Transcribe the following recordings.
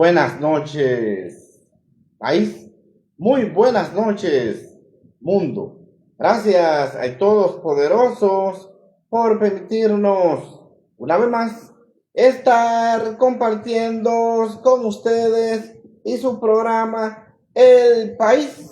buenas noches, país. Muy buenas noches, mundo. Gracias a todos poderosos por permitirnos, una vez más, estar compartiendo con ustedes y su programa El País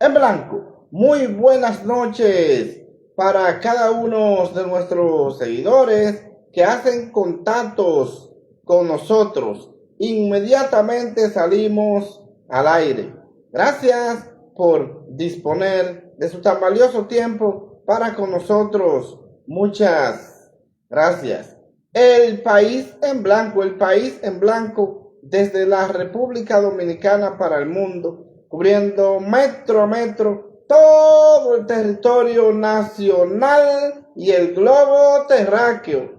en Blanco. Muy buenas noches para cada uno de nuestros seguidores que hacen contactos con nosotros. Inmediatamente salimos al aire. Gracias por disponer de su tan valioso tiempo para con nosotros. Muchas gracias. El País en Blanco desde la República Dominicana para el mundo, cubriendo metro a metro todo el territorio nacional y el globo terráqueo.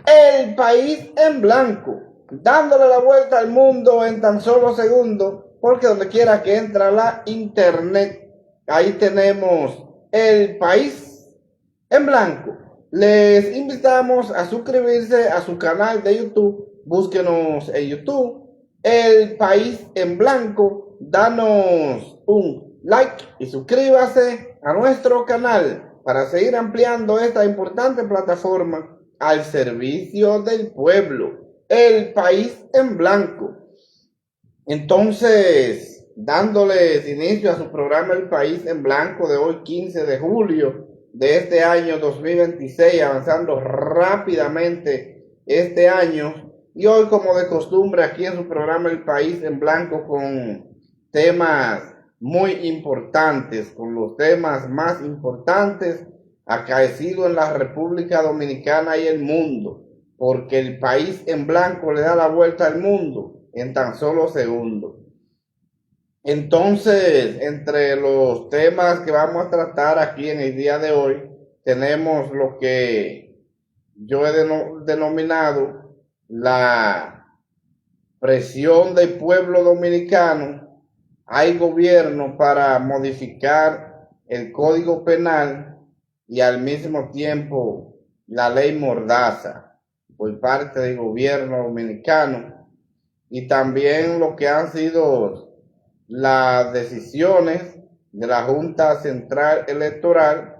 El País en Blanco, dándole la vuelta al mundo en tan solo segundos, porque donde quiera que entra la internet, ahí tenemos El País en Blanco. Les invitamos a suscribirse a su canal de YouTube. Búsquenos en YouTube, El País en Blanco. Danos un like y suscríbase a nuestro canal para seguir ampliando esta importante plataforma al servicio del pueblo. El País en Blanco. Entonces, dándoles inicio a su programa El País en Blanco de hoy, 15 de julio de este año 2026, avanzando rápidamente este año. Y hoy, como de costumbre, aquí en su programa El País en Blanco, con temas muy importantes, con los temas más importantes acaecidos en la República Dominicana y el mundo, porque El País en Blanco le da la vuelta al mundo en tan solo segundos. Entonces, entre los temas que vamos a tratar aquí en el día de hoy, tenemos lo que yo he denominado la presión del pueblo dominicano. Hay gobierno para modificar el Código Penal y al mismo tiempo la ley Mordaza por parte del gobierno dominicano, y también lo que han sido las decisiones de la Junta Central Electoral,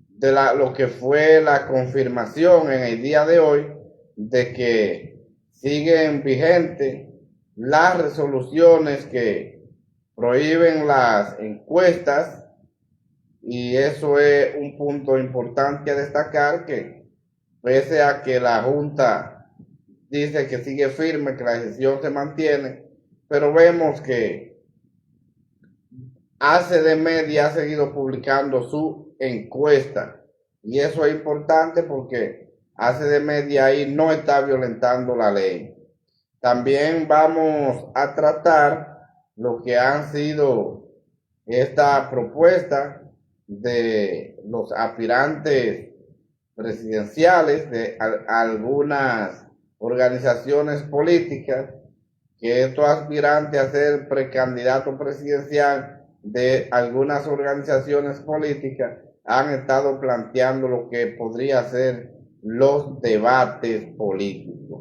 de lo que fue la confirmación en el día de hoy de que siguen vigentes las resoluciones que prohíben las encuestas, y eso es un punto importante a destacar, que pese a que la Junta dice que sigue firme, que la decisión se mantiene, pero vemos que ACD ha seguido publicando su encuesta, y eso es importante porque ACD ahí no está violentando la ley. También vamos a tratar lo que han sido esta propuesta de los aspirantes presidenciales de algunas organizaciones políticas, que estos aspirantes a ser precandidato presidencial de algunas organizaciones políticas han estado planteando lo que podría ser los debates políticos.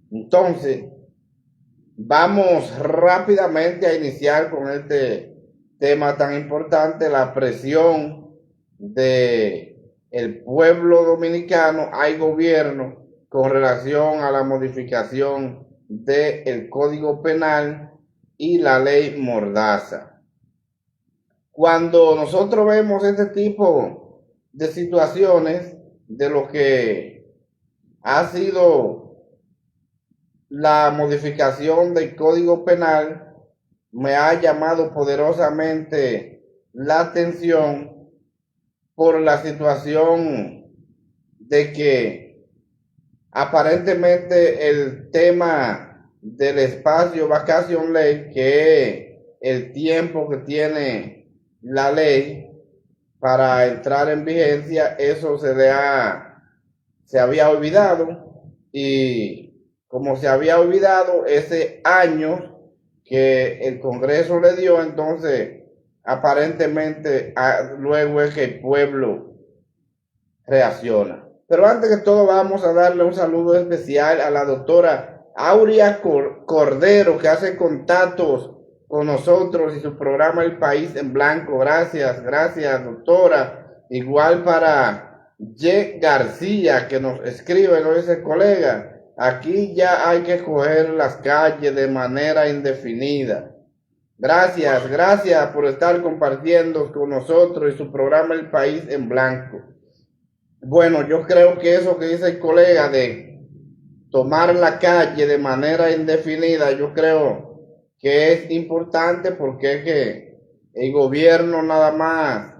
Entonces, vamos rápidamente a iniciar con este tema tan importante, la presión de el pueblo dominicano al gobierno con relación a la modificación del Código Penal y la ley Mordaza. Cuando nosotros vemos este tipo de situaciones, de lo que ha sido la modificación del Código Penal, me ha llamado poderosamente la atención por la situación de que aparentemente el tema del espacio vacation ley, que es el tiempo que tiene la ley para entrar en vigencia, eso se había olvidado, y como se había olvidado ese año que el Congreso le dio, entonces aparentemente luego es que el pueblo reacciona. Pero antes que todo, vamos a darle un saludo especial a la doctora Aurea Cordero, que hace contactos con nosotros y su programa El País en Blanco. Gracias, doctora. Igual para Ye García, que nos escribe, nos dice, colega, aquí ya hay que coger las calles de manera indefinida. Gracias por estar compartiendo con nosotros y su programa El País en Blanco. Bueno, yo creo que eso que dice el colega de tomar la calle de manera indefinida, yo creo que es importante porque es que el gobierno nada más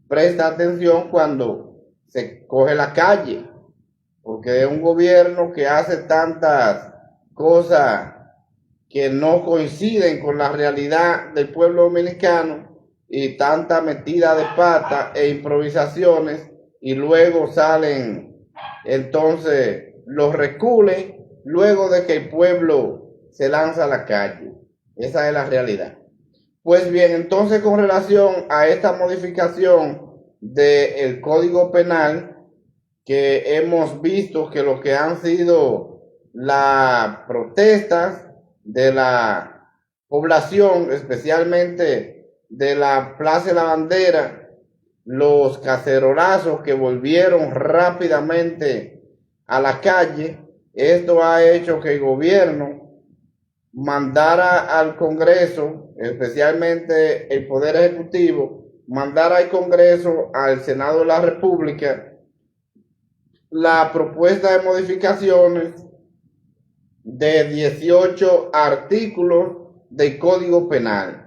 presta atención cuando se coge la calle, porque es un gobierno que hace tantas cosas que no coinciden con la realidad del pueblo dominicano y tanta metida de pata e improvisaciones, y luego salen entonces los recules luego de que el pueblo se lanza a la calle. Esa es la realidad. Pues bien, entonces con relación a esta modificación del Código Penal, que hemos visto que lo que han sido las protestas de la población, especialmente de la Plaza de la Bandera, los cacerolazos que volvieron rápidamente a la calle, esto ha hecho que el gobierno mandara al Congreso, especialmente el Poder Ejecutivo, mandara al Congreso, al Senado de la República, la propuesta de modificaciones de 18 artículos del Código Penal.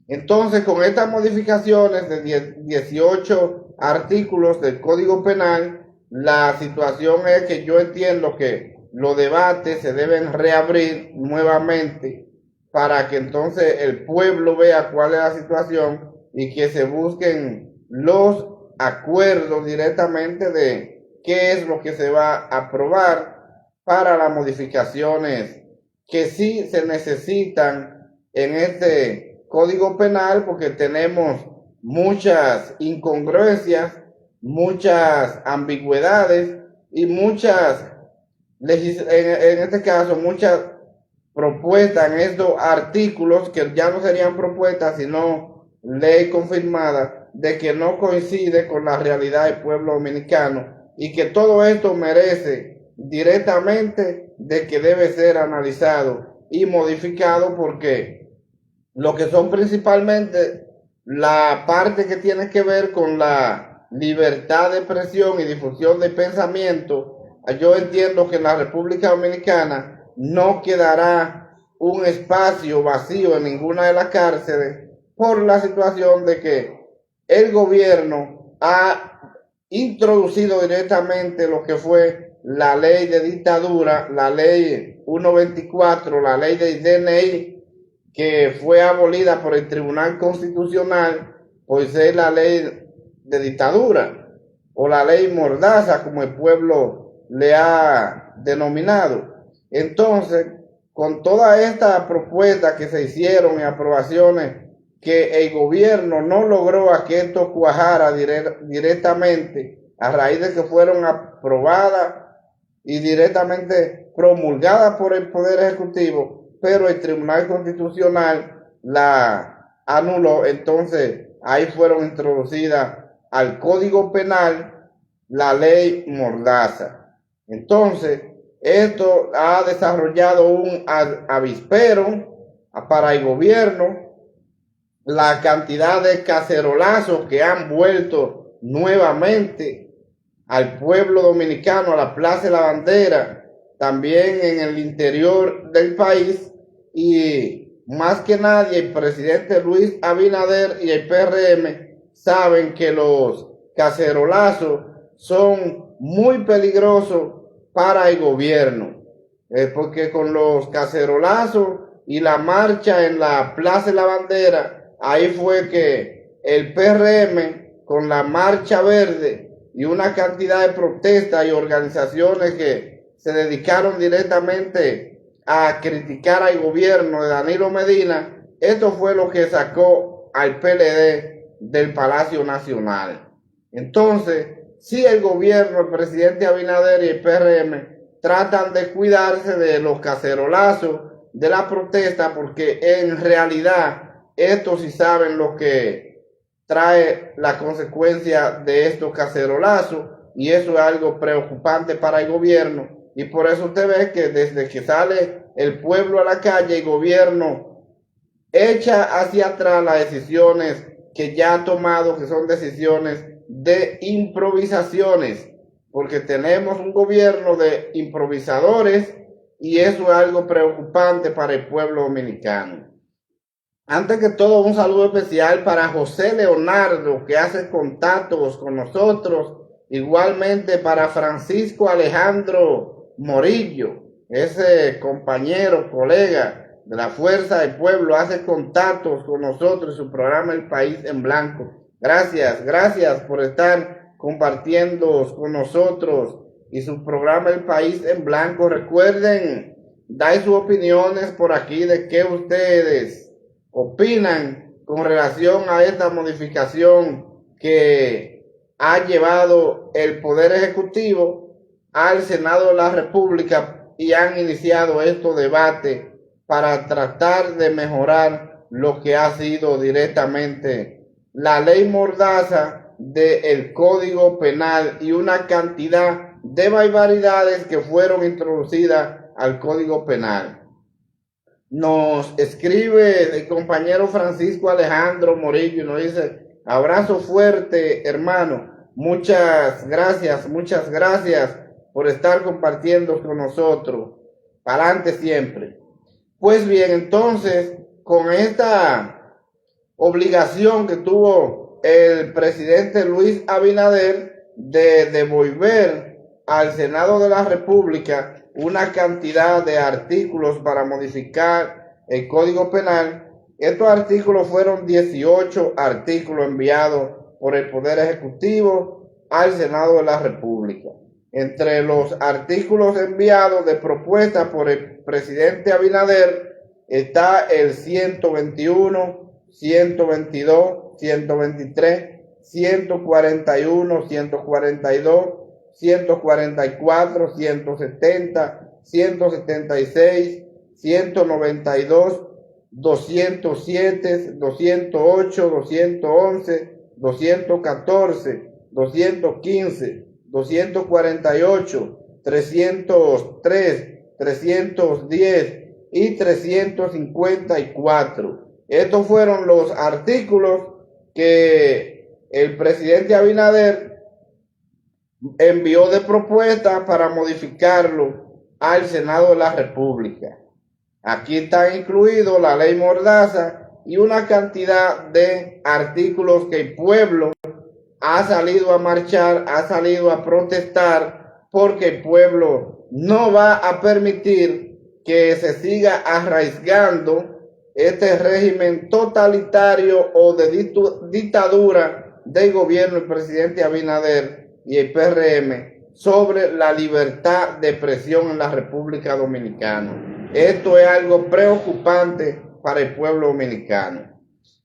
Entonces, con estas modificaciones de 18 artículos del Código Penal, la situación es que yo entiendo que los debates se deben reabrir nuevamente para que entonces el pueblo vea cuál es la situación y que se busquen los acuerdos directamente de qué es lo que se va a aprobar para las modificaciones que sí se necesitan en este Código Penal, porque tenemos muchas incongruencias, muchas ambigüedades y muchas, en este caso, muchas propuestas en estos artículos que ya no serían propuestas, sino ley confirmada, de que no coincide con la realidad del pueblo dominicano y que todo esto merece directamente de que debe ser analizado y modificado, porque lo que son principalmente la parte que tiene que ver con la libertad de expresión y difusión de pensamiento, yo entiendo que en la República Dominicana no quedará un espacio vacío en ninguna de las cárceles por la situación de que el gobierno ha introducido directamente lo que fue la ley de dictadura, la ley 124, la ley del DNI, que fue abolida por el Tribunal Constitucional por ser la ley de dictadura o la ley mordaza, como el pueblo le ha denominado. Entonces, con toda esta propuesta que se hicieron y aprobaciones que el gobierno no logró a que esto cuajara directamente a raíz de que fueron aprobadas y directamente promulgadas por el Poder Ejecutivo, pero el Tribunal Constitucional la anuló. Entonces ahí fueron introducidas al Código Penal la ley mordaza. Entonces esto ha desarrollado un avispero para el gobierno, la cantidad de cacerolazos que han vuelto nuevamente al pueblo dominicano, a la Plaza de la Bandera, también en el interior del país. Y más que nadie, el presidente Luis Abinader y el PRM saben que los cacerolazos son muy peligrosos para el gobierno, porque con los cacerolazos y la marcha en la Plaza de la Bandera, ahí fue que el PRM, con la Marcha Verde y una cantidad de protestas y organizaciones que se dedicaron directamente a criticar al gobierno de Danilo Medina, esto fue lo que sacó al PLD del Palacio Nacional. Entonces, si el gobierno, el presidente Abinader y el PRM tratan de cuidarse de los cacerolazos, de la protesta, porque en realidad estos sí saben lo que trae la consecuencia de estos cacerolazos, y eso es algo preocupante para el gobierno. Y por eso usted ve que desde que sale el pueblo a la calle, el gobierno echa hacia atrás las decisiones que ya ha tomado, que son decisiones de improvisaciones, porque tenemos un gobierno de improvisadores, y eso es algo preocupante para el pueblo dominicano. Antes que todo, un saludo especial para José Leonardo, que hace contactos con nosotros. Igualmente para Francisco Alejandro Morillo, ese compañero, colega de la Fuerza del Pueblo, hace contactos con nosotros en su programa El País en Blanco. Gracias por estar compartiendo con nosotros y su programa El País en Blanco. Recuerden dar sus opiniones por aquí de qué ustedes opinan con relación a esta modificación que ha llevado el Poder Ejecutivo al Senado de la República, y han iniciado estos debates para tratar de mejorar lo que ha sido directamente la ley mordaza del Código Penal y una cantidad de barbaridades que fueron introducidas al Código Penal. Nos escribe el compañero Francisco Alejandro Morillo y nos dice: abrazo fuerte, hermano. Muchas gracias por estar compartiendo con nosotros. Para adelante siempre. Pues bien, entonces, con esta obligación que tuvo el presidente Luis Abinader de devolver al Senado de la República una cantidad de artículos para modificar el Código Penal, estos artículos fueron 18 artículos enviados por el Poder Ejecutivo al Senado de la República. Entre los artículos enviados de propuesta por el presidente Abinader está el 121, 122, 123, 141, 142, 144, 170, 176, 192, 207, 208, 211, 214, 215, 248, 303, 310 y 354. Estos fueron los artículos que el presidente Abinader envió de propuesta para modificarlo al Senado de la República. Aquí está incluido la ley mordaza y una cantidad de artículos que el pueblo ha salido a marchar, ha salido a protestar, porque el pueblo no va a permitir que se siga arraigando este régimen totalitario o de dictadura del gobierno del presidente Abinader y el PRM sobre la libertad de expresión en la República Dominicana. Esto es algo preocupante para el pueblo dominicano.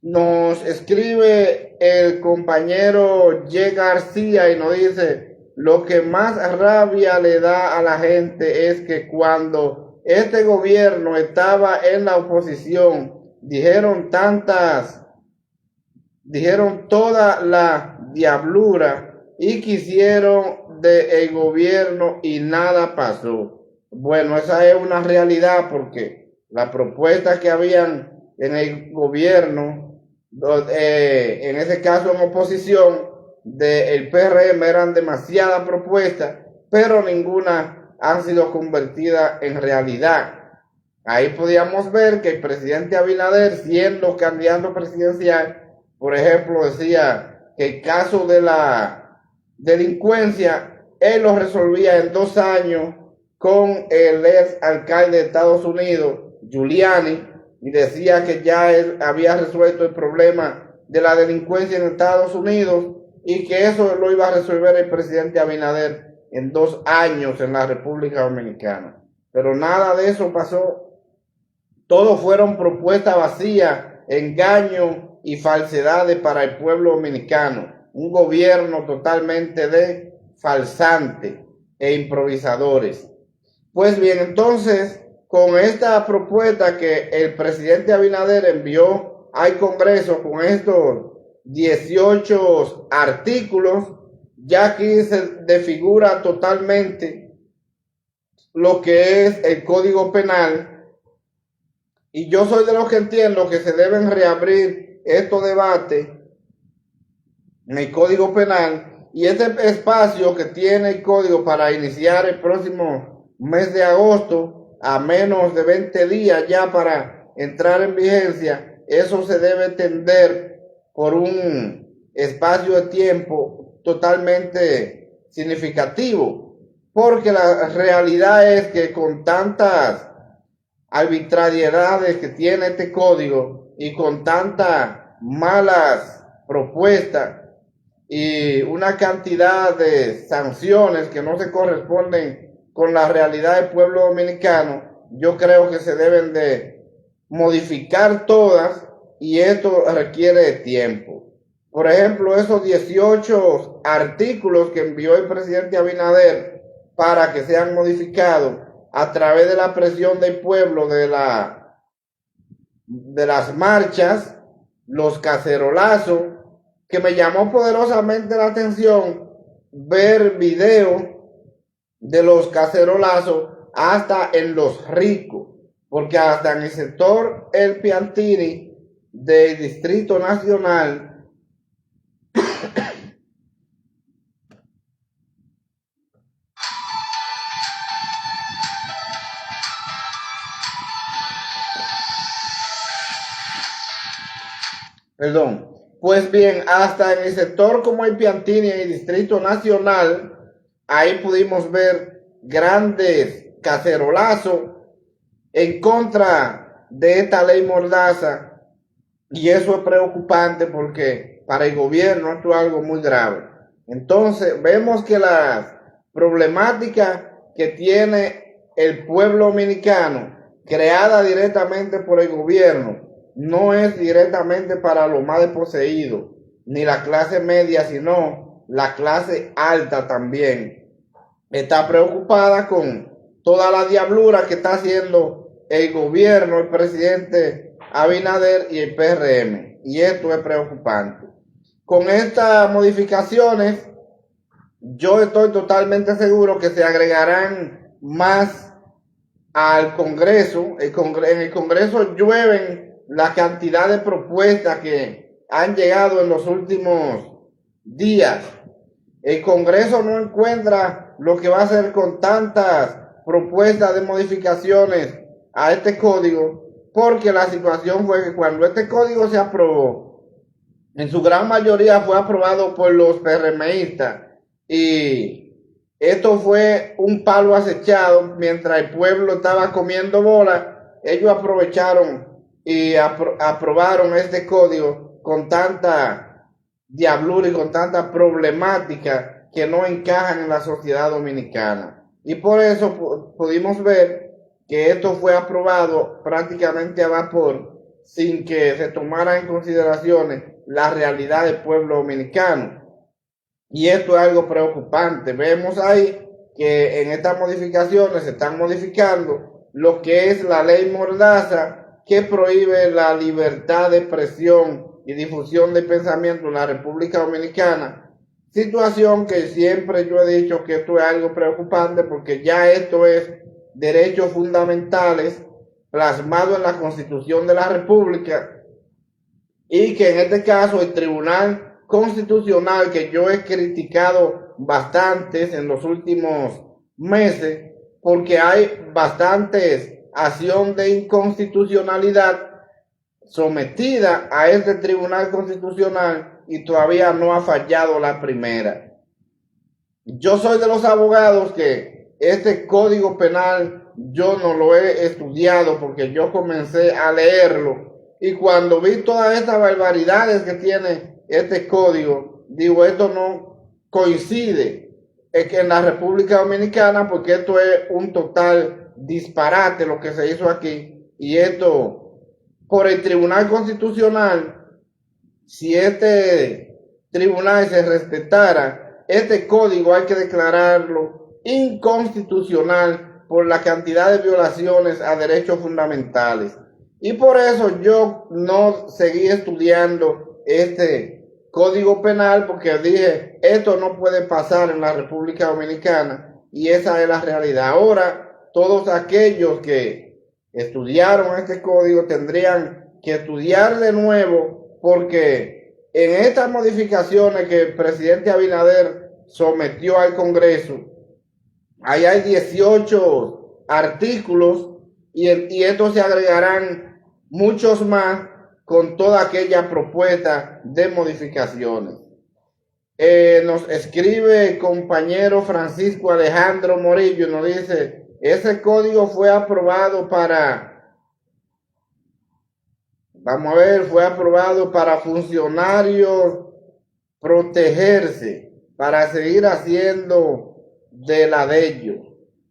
Nos escribe el compañero Ye García y nos dice: lo que más rabia le da a la gente es que cuando este gobierno estaba en la oposición, dijeron toda la diablura y quisieron del gobierno y nada pasó. Bueno, esa es una realidad, porque las propuestas que habían en el gobierno, en ese caso en oposición del PRM, eran demasiadas propuestas, pero ninguna han sido convertidas en realidad. Ahí podíamos ver que el presidente Abinader, siendo candidato presidencial, por ejemplo, decía que el caso de la delincuencia, él lo resolvía en 2 años con el ex alcalde de Estados Unidos, Giuliani, y decía que ya él había resuelto el problema de la delincuencia en Estados Unidos y que eso lo iba a resolver el presidente Abinader en 2 años en la República Dominicana. Pero nada de eso pasó. Todo fueron propuestas vacías, engaños y falsedades para el pueblo dominicano. Un gobierno totalmente de falsantes e improvisadores. Pues bien, entonces, con esta propuesta que el presidente Abinader envió al Congreso con estos 18 artículos, ya aquí se desfigura totalmente lo que es el Código Penal, y yo soy de los que entiendo que se deben reabrir estos debates en el Código Penal, y este espacio que tiene el Código para iniciar el próximo mes de agosto, a menos de 20 días ya para entrar en vigencia, eso se debe tender por un espacio de tiempo totalmente significativo, porque la realidad es que con tantas arbitrariedades que tiene este código y con tantas malas propuestas y una cantidad de sanciones que no se corresponden con la realidad del pueblo dominicano, yo creo que se deben de modificar todas, y esto requiere de tiempo. Por ejemplo, esos 18 artículos que envió el presidente Abinader para que sean modificados a través de la presión del pueblo, de las marchas, los cacerolazos, que me llamó poderosamente la atención ver videos de los cacerolazos hasta en los ricos, porque hasta en el sector El Piantini del Distrito Nacional perdón, pues bien, hasta en el sector como el Piantini en el Distrito Nacional, ahí pudimos ver grandes cacerolazos en contra de esta ley mordaza, y eso es preocupante porque para el gobierno esto es algo muy grave. Entonces vemos que las problemáticas que tiene el pueblo dominicano, creada directamente por el gobierno, no es directamente para los más desposeídos, ni la clase media, sino la clase alta también. Está preocupada con toda la diablura que está haciendo el gobierno, el presidente Abinader y el PRM. Y esto es preocupante. Con estas modificaciones, yo estoy totalmente seguro que se agregarán más al Congreso. En el Congreso llueven la cantidad de propuestas que han llegado en los últimos días. El Congreso no encuentra lo que va a hacer con tantas propuestas de modificaciones a este código, porque la situación fue que cuando este código se aprobó, en su gran mayoría fue aprobado por los PRMistas, y esto fue un palo acechado. Mientras el pueblo estaba comiendo bola, ellos aprovecharon y aprobaron este código con tanta diablura y con tanta problemática que no encajan en la sociedad dominicana. Y por eso pudimos ver que esto fue aprobado prácticamente a vapor, sin que se tomara en consideración la realidad del pueblo dominicano. Y esto es algo preocupante. Vemos ahí que en estas modificaciones se están modificando lo que es la ley mordaza, que prohíbe la libertad de expresión y difusión de pensamiento en la República Dominicana. Situación que siempre yo he dicho que esto es algo preocupante, porque ya esto es derechos fundamentales plasmados en la Constitución de la República, y que en este caso el Tribunal Constitucional, que yo he criticado bastantes en los últimos meses, porque hay bastantes acción de inconstitucionalidad sometida a este Tribunal Constitucional, y todavía no ha fallado la primera. Yo soy de los abogados que este Código Penal yo no lo he estudiado, porque yo comencé a leerlo, y cuando vi todas estas barbaridades que tiene este código, digo, esto no coincide en la República Dominicana, porque esto es un total disparate lo que se hizo aquí. Y esto por el Tribunal Constitucional, si este tribunal se respetara, este código hay que declararlo inconstitucional por la cantidad de violaciones a derechos fundamentales. Y por eso yo no seguí estudiando este Código Penal, porque dije, esto no puede pasar en la República Dominicana, y esa es la realidad. Ahora, todos aquellos que estudiaron este código tendrían que estudiar de nuevo, porque en estas modificaciones que el presidente Abinader sometió al Congreso, ahí hay 18 artículos y estos se agregarán muchos más con toda aquella propuesta de modificaciones. Nos escribe el compañero Francisco Alejandro Morillo, nos dice, ese código fue aprobado fue aprobado para funcionarios protegerse, para seguir haciendo de la de ellos.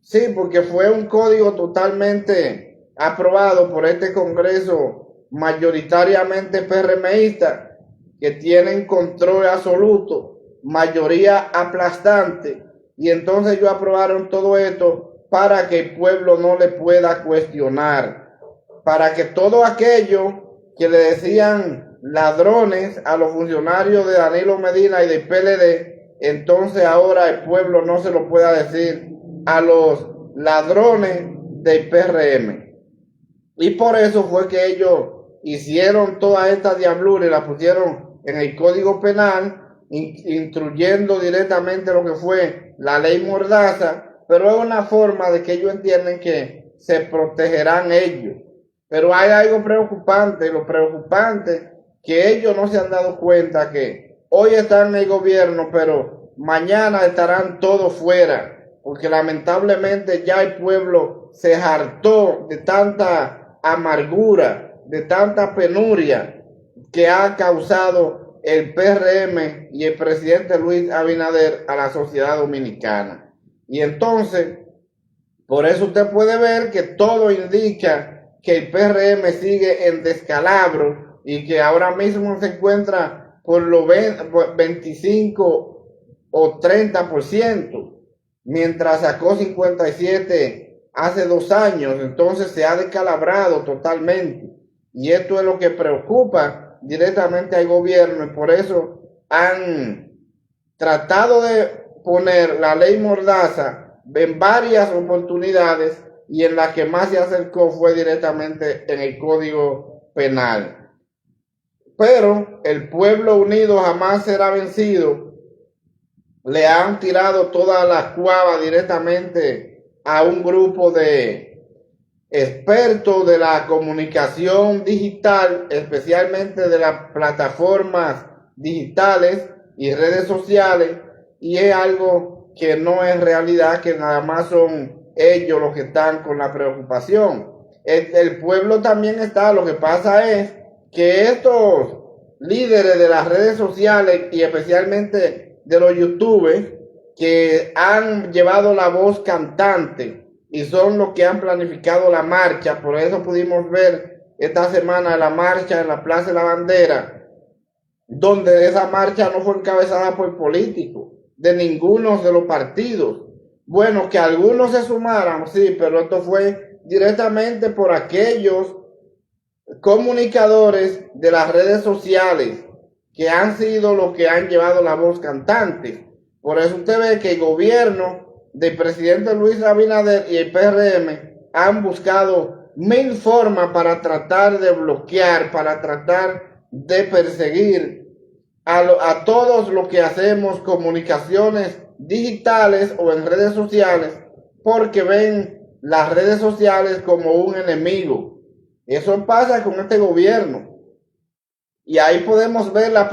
Sí, porque fue un código totalmente aprobado por este Congreso mayoritariamente PRMista, que tienen control absoluto, mayoría aplastante, y entonces ellos aprobaron todo esto para que el pueblo no le pueda cuestionar, para que todo aquello que le decían ladrones a los funcionarios de Danilo Medina y del PLD, entonces ahora el pueblo no se lo pueda decir a los ladrones del PRM. Y por eso fue que ellos hicieron toda esta diablura y la pusieron en el Código Penal, instruyendo directamente lo que fue la ley Mordaza, pero es una forma de que ellos entienden que se protegerán ellos. Pero hay algo preocupante, lo preocupante que ellos no se han dado cuenta que hoy están en el gobierno, pero mañana estarán todos fuera, porque lamentablemente ya el pueblo se hartó de tanta amargura, de tanta penuria que ha causado el PRM y el presidente Luis Abinader a la sociedad dominicana. Y entonces, por eso usted puede ver que todo indica que el PRM sigue en descalabro y que ahora mismo se encuentra por los 25 o 30%, mientras sacó 57 hace 2 años. Entonces se ha descalabrado totalmente. Y esto es lo que preocupa directamente al gobierno, y por eso han tratado de poner la ley Mordaza en varias oportunidades, y en la que más se acercó fue directamente en el Código Penal. Pero el pueblo unido jamás será vencido. Le han tirado todas las cuavas directamente a un grupo de expertos de la comunicación digital, especialmente de las plataformas digitales y redes sociales, y es algo que no es realidad, que nada más son ellos los que están con la preocupación. El pueblo también está. Lo que pasa es que estos líderes de las redes sociales y especialmente de los youtubers, que han llevado la voz cantante y son los que han planificado la marcha, por eso pudimos ver esta semana la marcha en la Plaza de la Bandera, donde esa marcha no fue encabezada por políticos de ninguno de los partidos. Bueno, que algunos se sumaran, sí, pero esto fue directamente por aquellos comunicadores de las redes sociales que han sido los que han llevado la voz cantante. Por eso usted ve que el gobierno del presidente Luis Abinader y el PRM han buscado 1000 formas para tratar de bloquear, para tratar de perseguir a todos los que hacemos comunicaciones digitales o en redes sociales, porque ven las redes sociales como un enemigo. Eso pasa con este gobierno. Y ahí podemos ver las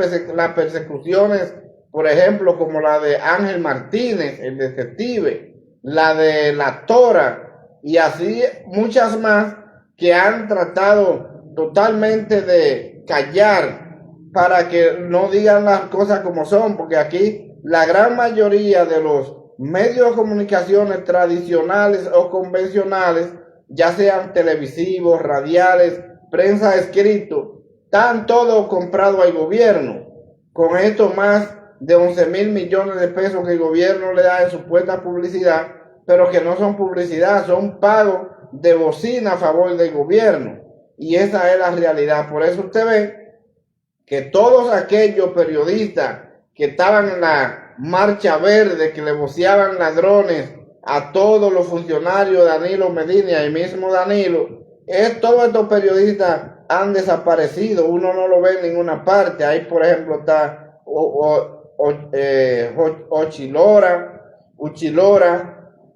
persecuciones, por ejemplo, como la de Ángel Martínez, el detective, la de La Tora, y así muchas más que han tratado totalmente de callar para que no digan las cosas como son, porque aquí la gran mayoría de los medios de comunicaciones tradicionales o convencionales, ya sean televisivos, radiales, prensa escrito, están todos comprados al gobierno, con esto más de 11,000 millones de pesos que el gobierno le da en supuesta publicidad. pero que no son publicidad, son pagos de bocina a favor del gobierno. Y esa es la realidad. Por eso usted ve que todos aquellos periodistas que estaban en la marcha verde, que le voceaban ladrones a todos los funcionarios de Danilo Medina y mismo Danilo, todos estos periodistas han desaparecido, uno no lo ve en ninguna parte. Ahí, por ejemplo, está Uchilora,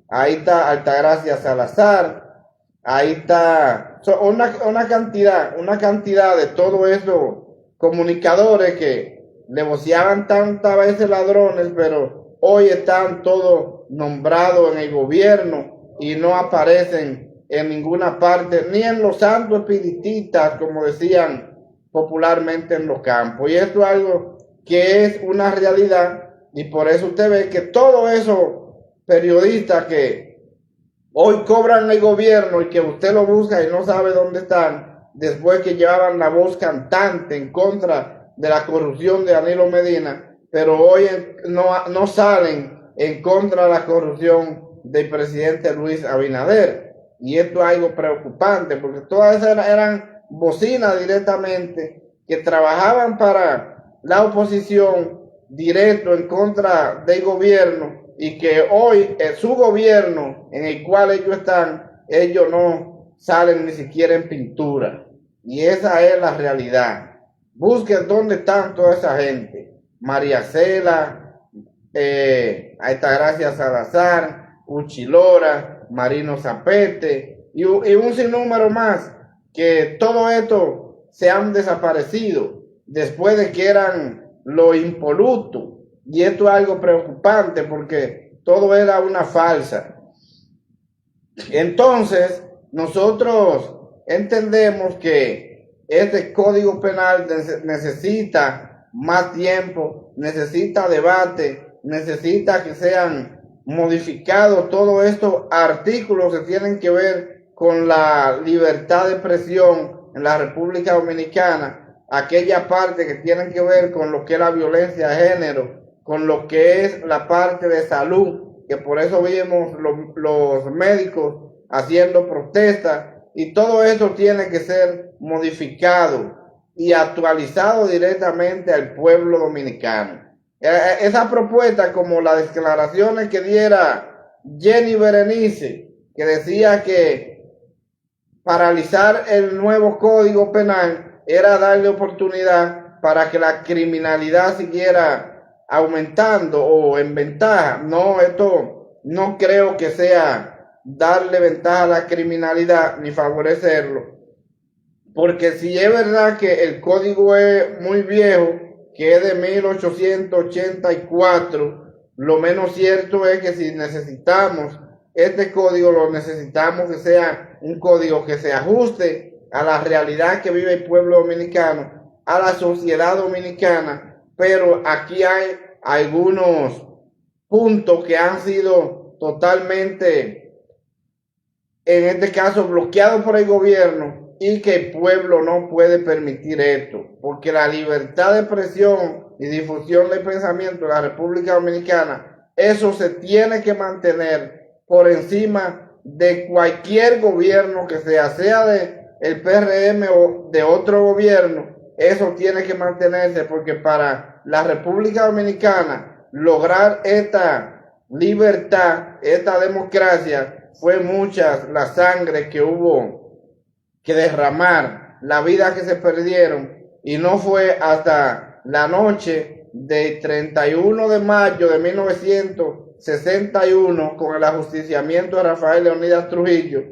ahí está Altagracia Salazar, ahí está una cantidad de todos esos comunicadores que le voceaban tantas veces ladrones, pero hoy están todos nombrados en el gobierno y no aparecen en ninguna parte, ni en los santos espiritistas, como decían popularmente en los campos. Y esto es algo que es una realidad, y por eso usted ve que todos esos periodistas que hoy cobran el gobierno y que usted lo busca y no sabe dónde están, después que llevaban la voz cantante en contra de la corrupción de Danilo Medina, pero hoy no salen en contra de la corrupción del presidente Luis Abinader. Y esto es algo preocupante, porque todas esas eran bocinas directamente que trabajaban para la oposición directo en contra del gobierno, y que hoy su gobierno en el cual ellos están, ellos no salen ni siquiera en pintura. Y esa es la realidad. Busquen dónde están toda esa gente. María Cela, Altagracia Salazar, Uchilora, Marino Zapete y un sinnúmero más, que todo esto se han desaparecido después de que eran los impolutos. Y esto es algo preocupante porque todo era una farsa. Entonces, nosotros entendemos que este Código Penal necesita más tiempo, necesita debate, necesita que sean modificados todos estos artículos que tienen que ver con la libertad de expresión en la República Dominicana, aquella parte que tienen que ver con lo que es la violencia de género, con lo que es la parte de salud, que por eso vimos los médicos haciendo protestas, y todo eso tiene que ser modificado y actualizado directamente al pueblo dominicano. Esa propuesta, como las declaraciones que diera Jenny Berenice, que decía que paralizar el nuevo Código Penal era darle oportunidad para que la criminalidad siguiera aumentando o en ventaja. No, esto no creo que sea darle ventaja a la criminalidad ni favorecerlo, porque si es verdad que el código es muy viejo, que es de 1884, lo menos cierto es que si necesitamos este código, lo necesitamos que sea un código que se ajuste a la realidad que vive el pueblo dominicano, a la sociedad dominicana. Pero aquí hay algunos puntos que han sido totalmente, en este caso, bloqueados por el gobierno, y que el pueblo no puede permitir esto, porque la libertad de expresión y difusión del pensamiento en la República Dominicana, eso se tiene que mantener por encima de cualquier gobierno que sea de el PRM o de otro gobierno. Eso tiene que mantenerse, porque para la República Dominicana lograr esta libertad, esta democracia, fue mucha la sangre que hubo que derramar, la vida que se perdieron, y no fue hasta la noche del 31 de mayo de 1961, con el ajusticiamiento de Rafael Leónidas Trujillo,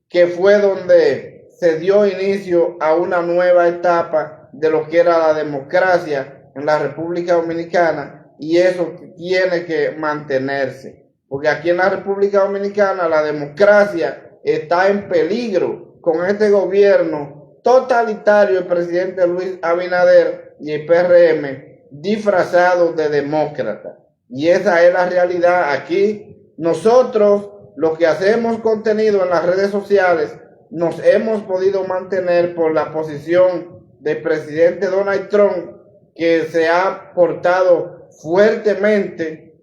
que fue donde se dio inicio a una nueva etapa de lo que era la democracia en la República Dominicana, y eso tiene que mantenerse, porque aquí en la República Dominicana la democracia está en peligro con este gobierno totalitario del presidente Luis Abinader y el PRM disfrazado de demócrata. Y esa es la realidad. Aquí nosotros, los que hacemos contenido en las redes sociales, nos hemos podido mantener por la posición del presidente Donald Trump, que se ha portado fuertemente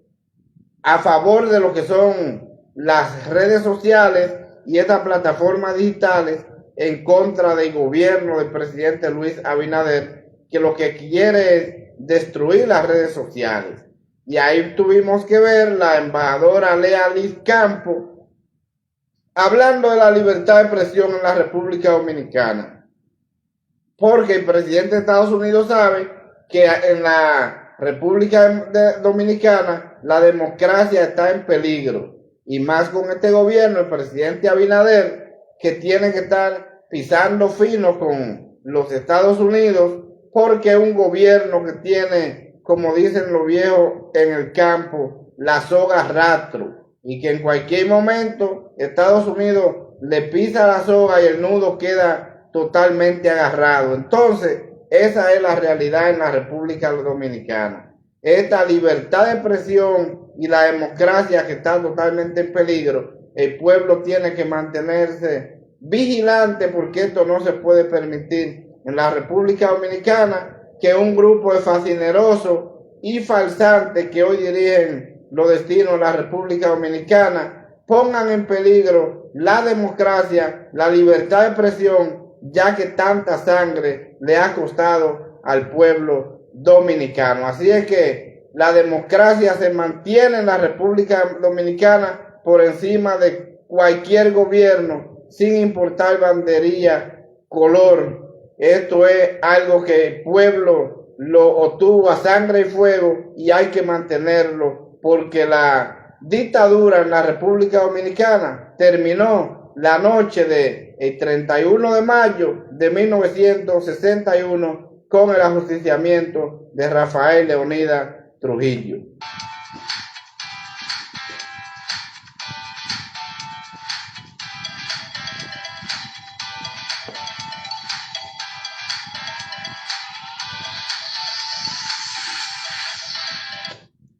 a favor de lo que son las redes sociales y estas plataformas digitales en contra del gobierno del presidente Luis Abinader, que lo que quiere es destruir las redes sociales. Y ahí tuvimos que ver la embajadora Lea Liz Campo hablando de la libertad de expresión en la República Dominicana, porque el presidente de Estados Unidos sabe que en la República Dominicana la democracia está en peligro, y más con este gobierno, el presidente Abinader, que tiene que estar pisando fino con los Estados Unidos, porque es un gobierno que tiene, como dicen los viejos en el campo, la soga a rastro, y que en cualquier momento Estados Unidos le pisa la soga y el nudo queda totalmente agarrado. Entonces, esa es la realidad en la República Dominicana. Esta libertad de expresión y la democracia que está totalmente en peligro, el pueblo tiene que mantenerse vigilante, porque esto no se puede permitir en la República Dominicana, que un grupo de fascinerosos y falsantes que hoy dirigen los destinos de la República Dominicana pongan en peligro la democracia, la libertad de expresión, ya que tanta sangre le ha costado al pueblo dominicano. Así es que la democracia se mantiene en la República Dominicana por encima de cualquier gobierno, sin importar bandería, color. Esto es algo que el pueblo lo obtuvo a sangre y fuego, y hay que mantenerlo, porque la dictadura en la República Dominicana terminó la noche del 31 de mayo de 1961 con el ajusticiamiento de Rafael Leónidas Trujillo.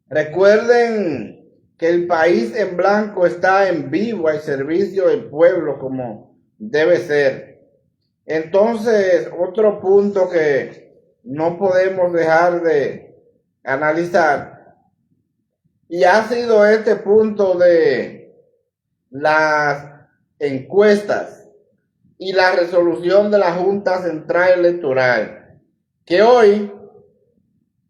Recuerden que el país en blanco está en vivo al servicio del pueblo, como debe ser. Entonces, otro punto que no podemos dejar de analizar, y ha sido este punto de las encuestas y la resolución de la Junta Central Electoral, que hoy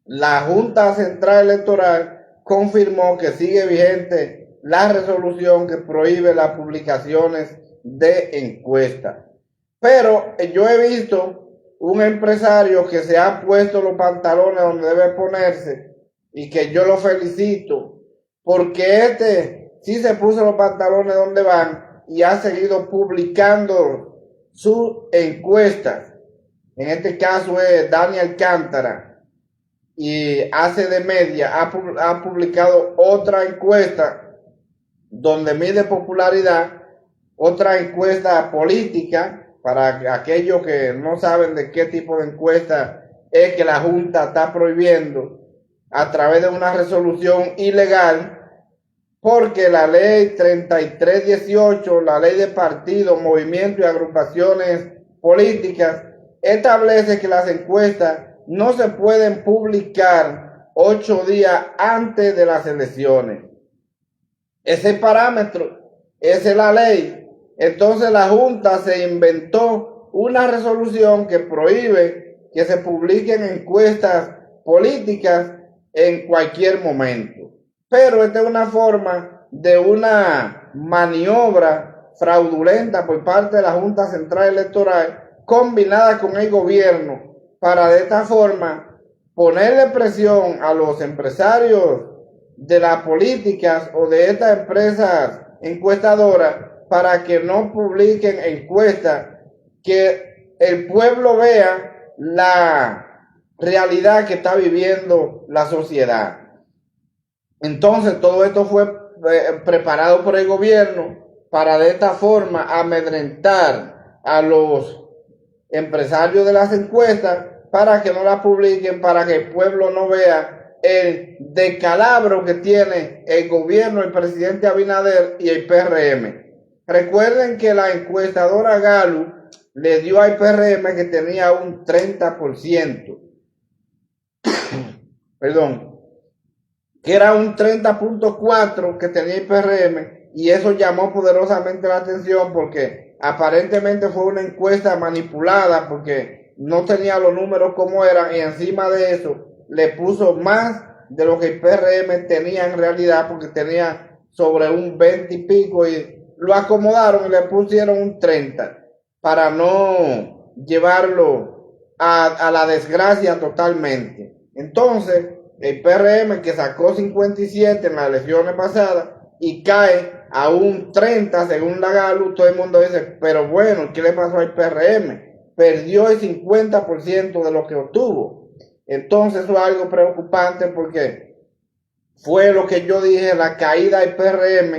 la Junta Central Electoral confirmó que sigue vigente la resolución que prohíbe las publicaciones de encuestas. Pero yo he visto un empresario que se ha puesto los pantalones donde debe ponerse, y que yo lo felicito, porque este sí se puso los pantalones donde van y ha seguido publicando sus encuestas. En este caso es Dani Alcántara, y hace de media ha publicado otra encuesta donde mide popularidad, otra encuesta política, para aquellos que no saben de qué tipo de encuesta es que la Junta está prohibiendo a través de una resolución ilegal, porque la ley 3318, la ley de partidos, movimientos y agrupaciones políticas, establece que las encuestas no se pueden publicar 8 días antes de las elecciones. Ese parámetro, esa es la ley. Entonces la Junta se inventó una resolución que prohíbe que se publiquen encuestas políticas en cualquier momento. Pero esta es una forma de una maniobra fraudulenta por parte de la Junta Central Electoral, combinada con el gobierno, para de esta forma ponerle presión a los empresarios de las políticas o de estas empresas encuestadoras para que no publiquen encuestas, que el pueblo vea la realidad que está viviendo la sociedad. Entonces todo esto fue preparado por el gobierno para de esta forma amedrentar a los empresarios de las encuestas, para que no las publiquen, para que el pueblo no vea el descalabro que tiene el gobierno, el presidente Abinader y el PRM. Recuerden que la encuestadora Gallup le dio al PRM que tenía un 30%. Perdón, que era un 30.4 que tenía el PRM, y eso llamó poderosamente la atención porque aparentemente fue una encuesta manipulada porque no tenía los números como eran y encima de eso le puso más de lo que el PRM tenía en realidad porque tenía sobre un 20 y pico y lo acomodaron y le pusieron un 30 para no llevarlo a la desgracia totalmente. Entonces, el PRM que sacó 57 en las elecciones pasadas y cae a un 30 según la Galu, todo el mundo dice, pero bueno, ¿qué le pasó al PRM? Perdió el 50% de lo que obtuvo. Entonces eso es algo preocupante porque fue lo que yo dije, la caída del PRM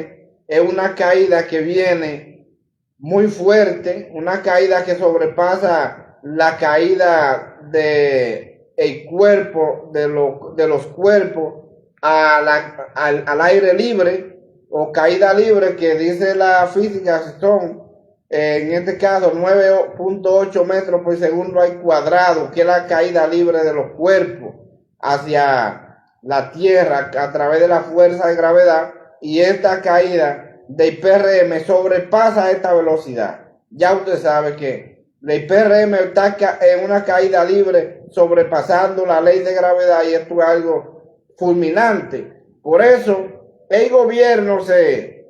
es una caída que viene muy fuerte, una caída que sobrepasa la caída de el cuerpo, de los cuerpos al aire libre o caída libre que dice la física son en este caso 9.8 metros por segundo al cuadrado, que es la caída libre de los cuerpos hacia la Tierra a través de la fuerza de gravedad, y esta caída del PRM sobrepasa esta velocidad. Ya usted sabe que el PRM está en una caída libre sobrepasando la ley de gravedad y esto es algo fulminante. Por eso el gobierno se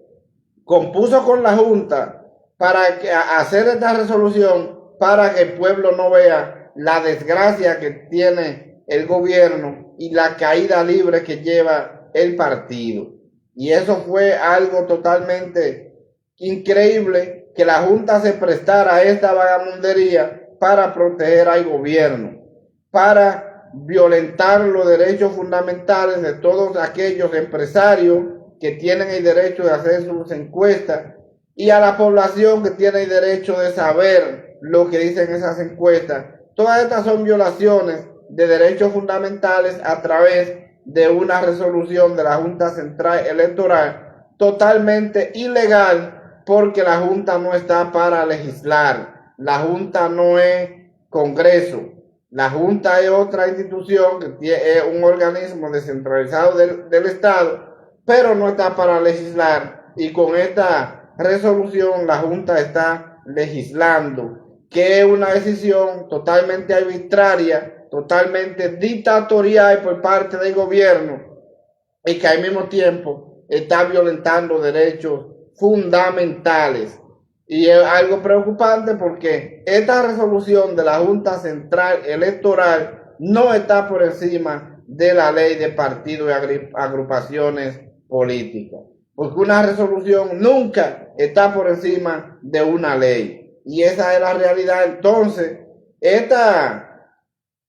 compuso con la Junta para hacer esta resolución para que el pueblo no vea la desgracia que tiene el gobierno y la caída libre que lleva el partido. Y eso fue algo totalmente increíble, que la Junta se prestara a esta vagamundería para proteger al gobierno, para violentar los derechos fundamentales de todos aquellos empresarios que tienen el derecho de hacer sus encuestas y a la población que tiene el derecho de saber lo que dicen esas encuestas. Todas estas son violaciones de derechos fundamentales a través de una resolución de la Junta Central Electoral totalmente ilegal, porque la Junta no está para legislar. La Junta no es Congreso. La Junta es otra institución que es un organismo descentralizado del Estado, pero no está para legislar, y con esta resolución la Junta está legislando, que es una decisión totalmente arbitraria, totalmente dictatorial por parte del gobierno y que al mismo tiempo está violentando derechos fundamentales. Y es algo preocupante porque esta resolución de la Junta Central Electoral no está por encima de la ley de partidos y agrupaciones políticas, porque una resolución nunca está por encima de una ley, y esa es la realidad. Entonces, esta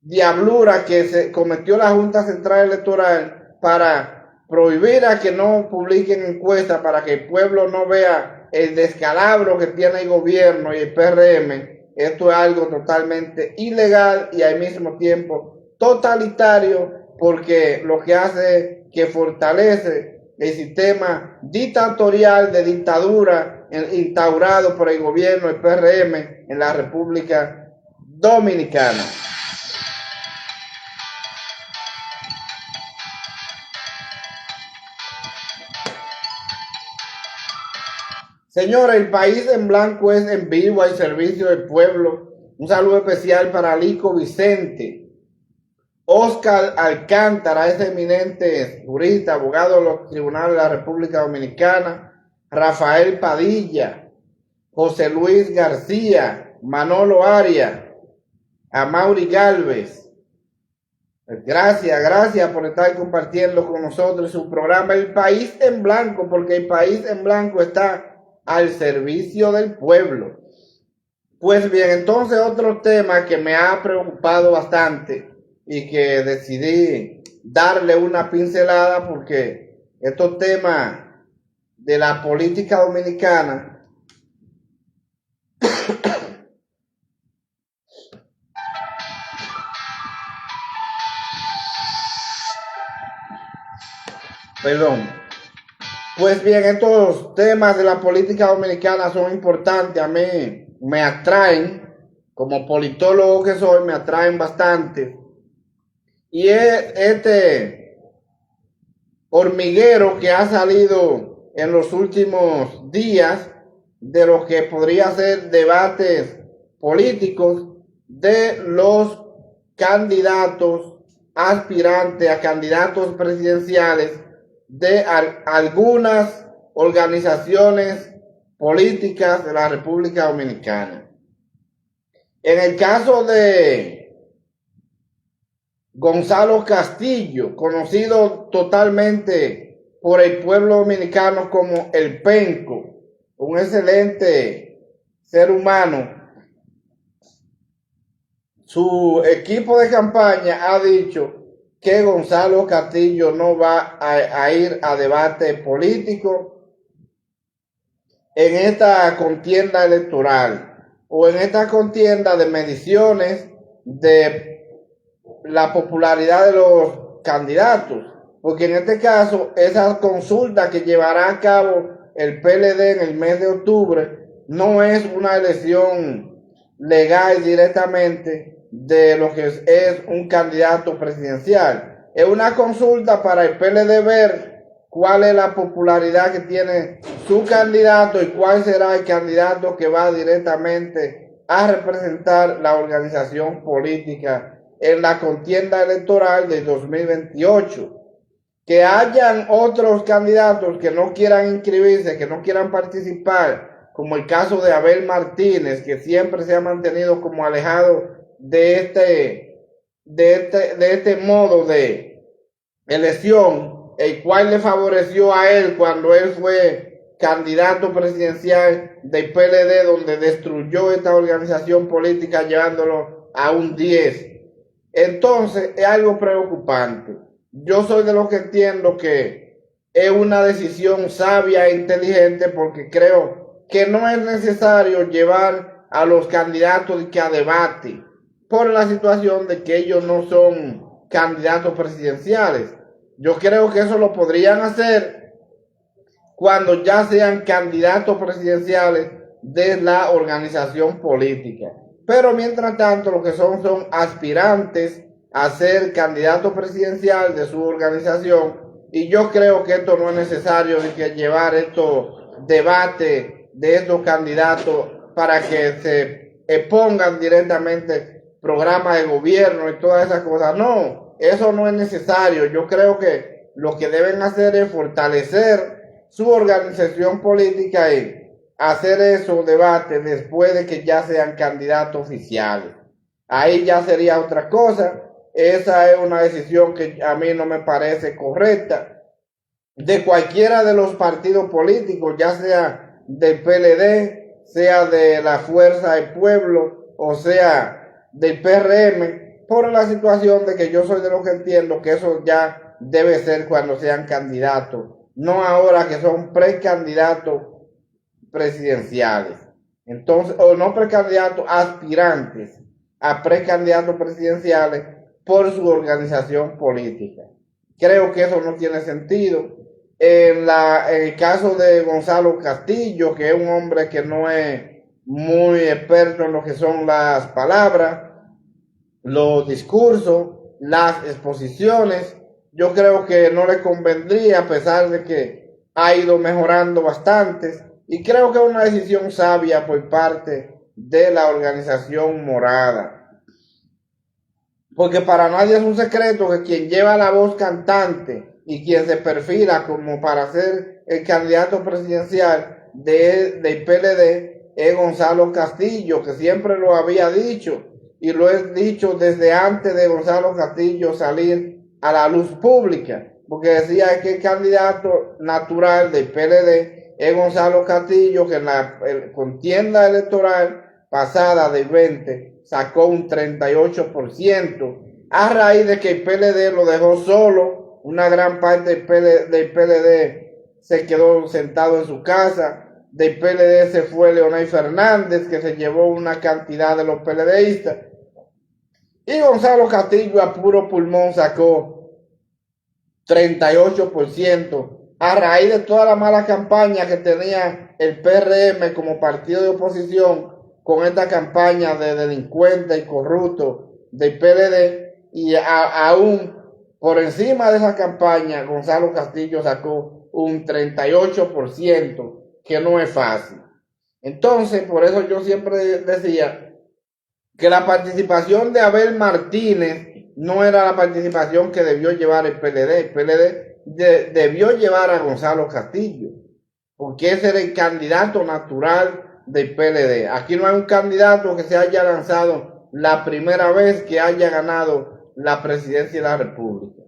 diablura que se cometió la Junta Central Electoral para prohibir a que no publiquen encuestas, para que el pueblo no vea el descalabro que tiene el gobierno y el PRM, esto es algo totalmente ilegal y al mismo tiempo totalitario, porque lo que hace es que fortalece el sistema dictatorial de dictadura instaurado por el gobierno del PRM en la República Dominicana. Señores, el país en blanco es en vivo al servicio del pueblo. Un saludo especial para Lico Vicente, Oscar Alcántara, ese eminente jurista, abogado de los tribunales de la República Dominicana, Rafael Padilla, José Luis García, Manolo Arias, Amaury Galvez. Gracias por estar compartiendo con nosotros su programa El País en Blanco, porque el país en blanco está al servicio del pueblo. Pues bien, entonces otro tema que me ha preocupado bastante y que decidí darle una pincelada, porque estos temas de la política dominicana pues bien, estos temas de la política dominicana son importantes. A mí me atraen, como politólogo que soy, me atraen bastante. Y es este hormiguero que ha salido en los últimos días de lo que podría ser debates políticos de los candidatos aspirantes a candidatos presidenciales de algunas organizaciones políticas de la República Dominicana. En el caso de Gonzalo Castillo, conocido totalmente por el pueblo dominicano como el Penco, un excelente ser humano, su equipo de campaña ha dicho que Gonzalo Castillo no va a ir a debate político en esta contienda electoral o en esta contienda de mediciones de la popularidad de los candidatos, porque en este caso esa consulta que llevará a cabo el PLD en el mes de octubre no es una elección legal directamente de lo que es un candidato presidencial. Es una consulta para el PLD ver cuál es la popularidad que tiene su candidato y cuál será el candidato que va directamente a representar la organización política en la contienda electoral del 2028. Que hayan otros candidatos que no quieran inscribirse, que no quieran participar, como el caso de Abel Martínez, que siempre se ha mantenido como alejado de este modo de elección, el cual le favoreció a él cuando él fue candidato presidencial del PLD, donde destruyó esta organización política llevándolo a un 10. Entonces es algo preocupante. Yo soy de los que entiendo que es una decisión sabia e inteligente, porque creo que no es necesario llevar a los candidatos que a debate por la situación de que ellos no son candidatos presidenciales. Yo creo que eso lo podrían hacer cuando ya sean candidatos presidenciales de la organización política. Pero mientras tanto, lo que son aspirantes a ser candidato presidencial de su organización, y yo creo que esto no es necesario de que llevar estos debates de estos candidatos para que se expongan directamente programas de gobierno y todas esas cosas. No, eso no es necesario. Yo creo que lo que deben hacer es fortalecer su organización política y hacer esos debates después de que ya sean candidatos oficiales. Ahí ya sería otra cosa. Esa es una decisión que a mí no me parece correcta de cualquiera de los partidos políticos, ya sea del PLD, sea de la Fuerza del Pueblo o sea del PRM, por la situación de que yo soy de los que entiendo que eso ya debe ser cuando sean candidatos, no ahora que son precandidatos presidenciales. Entonces, o no precandidatos, aspirantes a precandidatos presidenciales por su organización política. Creo que eso no tiene sentido. En el caso de Gonzalo Castillo, que es un hombre que no es muy experto en lo que son las palabras, los discursos, las exposiciones, yo creo que no le convendría, a pesar de que ha ido mejorando bastante, y creo que es una decisión sabia por parte de la organización morada. Porque para nadie es un secreto que quien lleva la voz cantante y quien se perfila como para ser el candidato presidencial del PLD es Gonzalo Castillo, que siempre lo había dicho, y lo he dicho desde antes de Gonzalo Castillo salir a la luz pública, porque decía que el candidato natural del PLD es Gonzalo Castillo, que en la contienda electoral pasada del 20 sacó un 38%, a raíz de que el PLD lo dejó solo. Una gran parte del PLD se quedó sentado en su casa. Del PLD se fue Leonel Fernández, que se llevó una cantidad de los PLDistas, y Gonzalo Castillo a puro pulmón sacó 38%, a raíz de toda la mala campaña que tenía el PRM como partido de oposición con esta campaña de delincuentes y corruptos del PLD. Y aún por encima de esa campaña, Gonzalo Castillo sacó un 38%, que no es fácil. Entonces, por eso yo siempre decía que la participación de Abel Martínez no era la participación que debió llevar el PLD. El PLD debió llevar a Gonzalo Castillo, porque ese era el candidato natural del PLD. Aquí no hay un candidato que se haya lanzado la primera vez que haya ganado la presidencia de la República.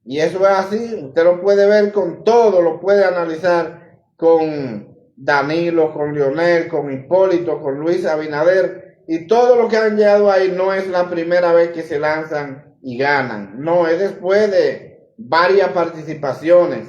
Y eso es así, usted lo puede ver con todo, lo puede analizar con Danilo, con Leonel, con Hipólito, con Luis Abinader, y todo lo que han llegado ahí no es la primera vez que se lanzan y ganan, no, es después de varias participaciones,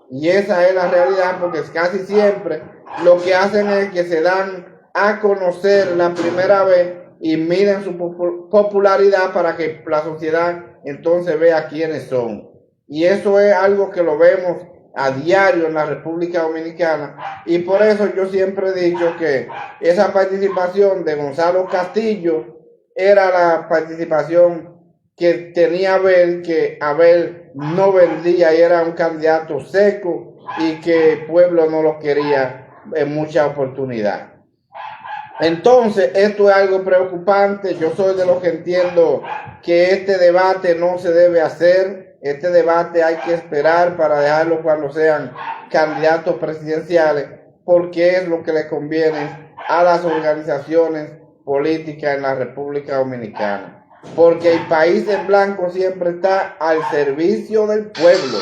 y esa es la realidad, porque casi siempre lo que hacen es que se dan a conocer la primera vez y miden su popularidad para que la sociedad entonces vea quiénes son. Y eso es algo que lo vemos a diario en la República Dominicana, y por eso yo siempre he dicho que esa participación de Gonzalo Castillo era la participación que tenía Abel, que Abel no vendía y era un candidato seco y que el pueblo no lo quería en mucha oportunidad. Entonces, esto es algo preocupante. Yo soy de los que entiendo que este debate no se debe hacer. Este debate hay que esperar para dejarlo cuando sean candidatos presidenciales, porque es lo que le conviene a las organizaciones políticas en la República Dominicana. Porque el país en blanco siempre está al servicio del pueblo.